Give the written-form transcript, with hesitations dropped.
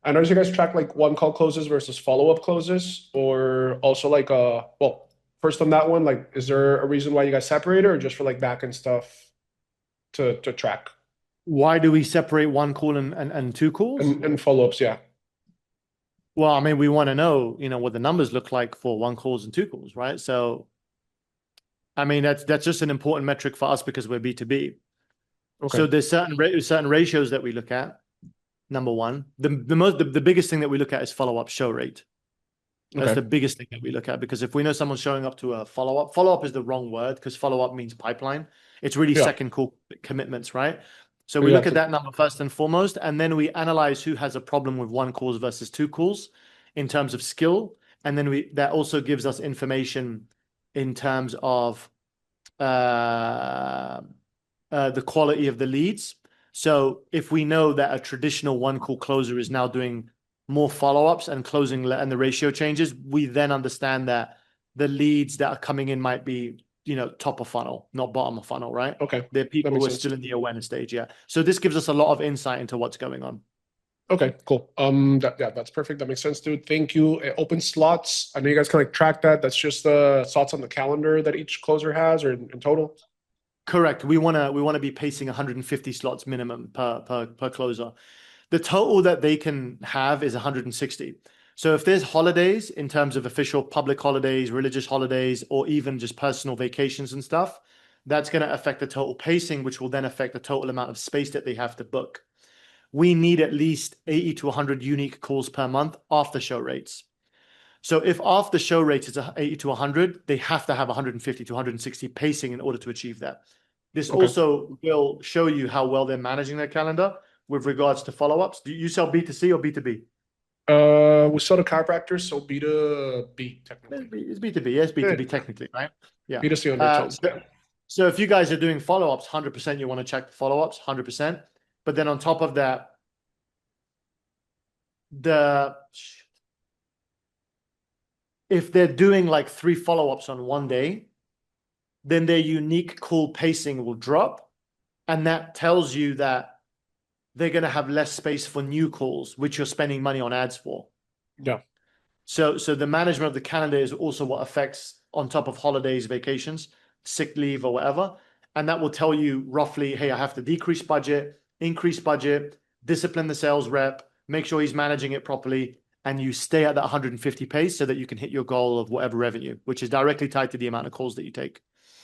I noticed you guys track like one call closes versus follow-up closes, or also like well, first on that one, like is there a reason why you guys separate it or just for like back end stuff to track Why do we separate one call and two calls? and follow-ups? Yeah. Well, I mean, we want to know, what the numbers look like for one calls and two calls, right? So, I mean, that's just an important metric for us because we're B2B. Okay. So there's certain ratios that we look at. Number one, the biggest thing that we look at is follow-up show rate. That's Okay. the biggest thing that we look at because if we know someone's showing up to a follow-up is the wrong word because follow-up means pipeline. It's really Yeah. second call commitments, right? So we look at Exactly. that number first and foremost, and then we analyze who has a problem with one calls versus two calls in terms of skill. And then that also gives us information in terms of uh, the quality of the leads. So if we know that a traditional one call closer is now doing more follow-ups and closing and the ratio changes, we then understand that the leads that are coming in might be, top of funnel, not bottom of funnel, right? Okay. They're That people makes who are sense. still in the awareness stage, yeah. So this gives us a lot of insight into what's going on. Okay, cool. Yeah, that's perfect. That makes sense, dude. Thank you. Open slots. I know you guys can like track that. That's just the slots on the calendar that each closer has, or in total. Correct. We wanna be pacing 150 slots minimum per closer. The total that they can have is 160. So if there's holidays in terms of official public holidays, religious holidays, or even just personal vacations and stuff, that's going to affect the total pacing, which will then affect the total amount of space that they have to book. We need at least 80 to 100 unique calls per month after show rates. So if after show rate is 80 to 100, they have to have 150 to 160 pacing in order to achieve that. This Okay. also will show you how well they're managing their calendar with regards to follow-ups. Do you sell B2C or B2B? We sell to chiropractors, so B2B technically. It's B2B. Yes, Yeah, B2B technically, right? Yeah. B2C under its own. Yeah. So if you guys are doing follow-ups, 100% you want to check the follow-ups, 100%. But then on top of that, the if they're doing like 3 follow-ups on one day, then their unique call pacing will drop. And that tells you that they're going to have less space for new calls, which you're spending money on ads for. Yeah. So the management of the calendar is also what affects on top of holidays, vacations, sick leave or whatever. And that will tell you roughly, hey, I have to decrease budget, increase budget, discipline the sales rep, make sure he's managing it properly, and you stay at that 150 pace so that you can hit your goal of whatever revenue, which is directly tied to the amount of calls that you take.